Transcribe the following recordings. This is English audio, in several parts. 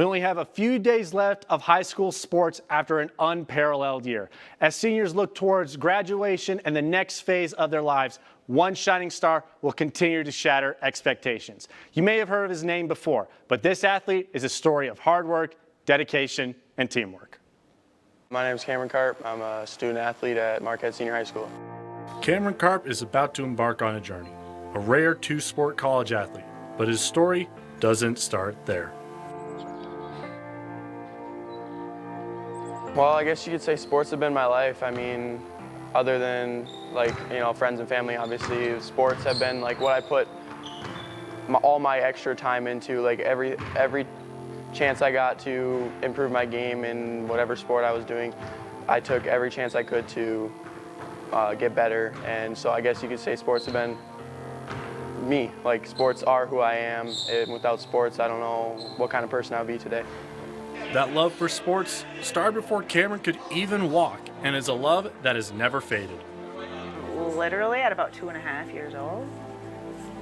We only have a few days left of high school sports after an unparalleled year. As seniors look towards graduation and the next phase of their lives, one shining star will continue to shatter expectations. You may have heard of his name before, but this athlete is a story of hard work, dedication, and teamwork. My name is Kameron Karp. I'm a student athlete at Marquette Senior High School. Kameron Karp is about to embark on a journey, a rare two-sport college athlete, but his story doesn't start there. Well, I guess you could say sports have been my life. I mean, other than friends and family, obviously, sports have been like what I put all my extra time into. Like every chance I got to improve my game in whatever sport I was doing, I took every chance I could to get better. And so I guess you could say sports have been me. Like sports are who I am. And without sports, I don't know what kind of person I would be today. That love for sports started before Kameron could even walk, and is a love that has never faded. Literally at about 2.5 years old.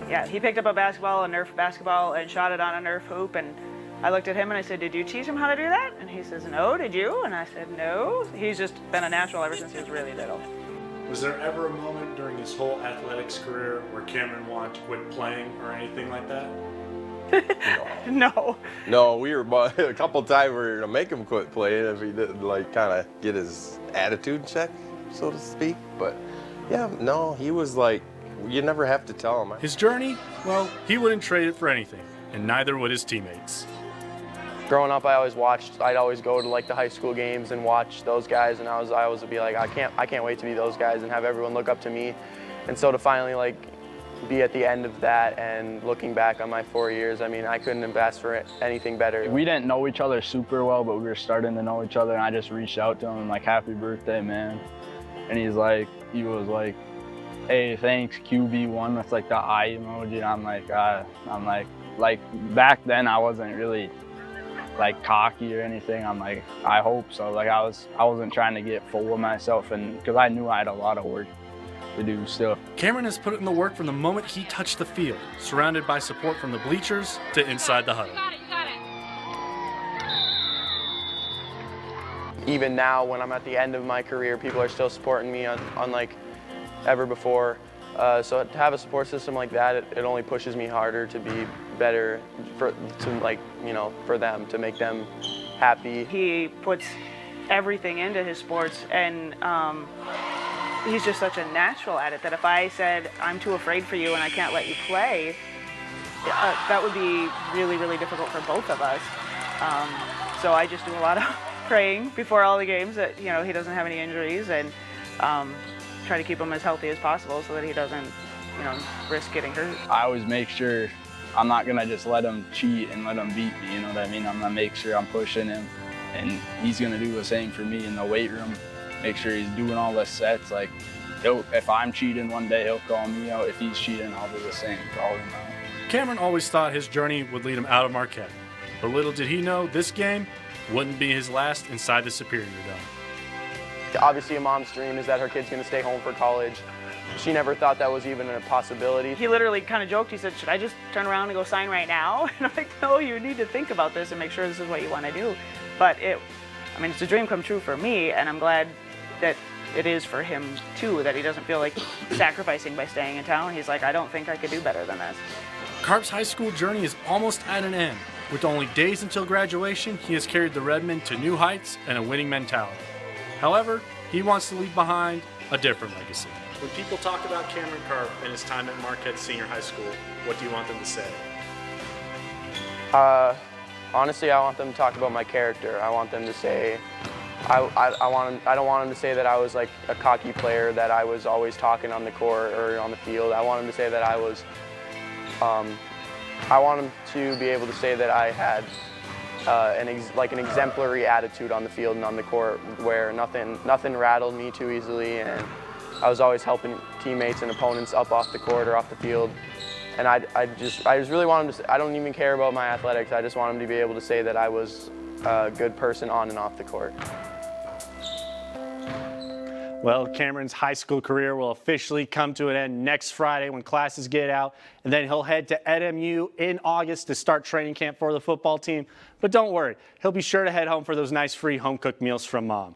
Yeah, he picked up a basketball, a Nerf basketball, and shot it on a Nerf hoop, and I looked at him and I said, "Did you teach him how to do that?" And he says, "No, did you?" And I said, "No." He's just been a natural ever since he was really little. Was there ever a moment during his whole athletics career where Kameron wanted to quit playing or anything like that? No. No, we were a couple times we were gonna make him quit playing if he didn't kind of get his attitude check, so to speak. But yeah, no, he was like, you never have to tell him. His journey, well, he wouldn't trade it for anything, and neither would his teammates. Growing up, I'd always go to the high school games and watch those guys, and I always would be like, I can't wait to be those guys and have everyone look up to me. And so to finally be at the end of that and looking back on my 4 years, I mean, I couldn't have asked for anything better. We didn't know each other super well, but we were starting to know each other, and I just reached out to him like, "Happy birthday, man." And he was like, "Hey, thanks, QB1," with the eye emoji. And I'm like, back then I wasn't really cocky or anything. I'm like, I hope so. I wasn't trying to get full of myself, and because I knew I had a lot of work to do still. Kameron has put in the work from the moment he touched the field, surrounded by support from the bleachers to inside the huddle. You got it. Even now, when I'm at the end of my career, people are still supporting me unlike ever before. So to have a support system like that, it only pushes me harder to be better for them, to make them happy. He puts everything into his sports, and he's just such a natural at it that if I said, "I'm too afraid for you and I can't let you play," that would be really, really difficult for both of us. So I just do a lot of praying before all the games that he doesn't have any injuries, and try to keep him as healthy as possible so that he doesn't risk getting hurt. I always make sure I'm not gonna just let him cheat and let him beat me, you know what I mean? I'm gonna make sure I'm pushing him, and he's gonna do the same for me in the weight room. Make sure he's doing all the sets. If I'm cheating one day, he'll call me out. If he's cheating, I'll do the same, call him out. Cameron always thought his journey would lead him out of Marquette, but little did he know this game wouldn't be his last inside the Superior Dome. Obviously, a mom's dream is that her kid's going to stay home for college. She never thought that was even a possibility. He literally kind of joked. He said, "Should I just turn around and go sign right now?" And I'm like, "No, you need to think about this and make sure this is what you want to do." But it's a dream come true for me, and I'm glad that it is for him too, that he doesn't feel like sacrificing by staying in town. He's like, "I don't think I could do better than this." Karp's high school journey is almost at an end. With only days until graduation, he has carried the Redmen to new heights and a winning mentality. However, he wants to leave behind a different legacy. When people talk about Kameron Karp and his time at Marquette Senior High School, what do you want them to say? Honestly, I want them to talk about my character. I want them to say, I don't want them to say that I was like a cocky player, that I was always talking on the court or on the field. I want them to say that I was, I want them to be able to say that I had an exemplary attitude on the field and on the court, where nothing rattled me too easily, and I was always helping teammates and opponents up off the court or off the field. And I just really want them to say, I don't even care about my athletics. I just want them to be able to say that I was a good person on and off the court. Well, Cameron's high school career will officially come to an end next Friday when classes get out, and then he'll head to EDMU in August to start training camp for the football team. But don't worry, he'll be sure to head home for those nice free home-cooked meals from Mom.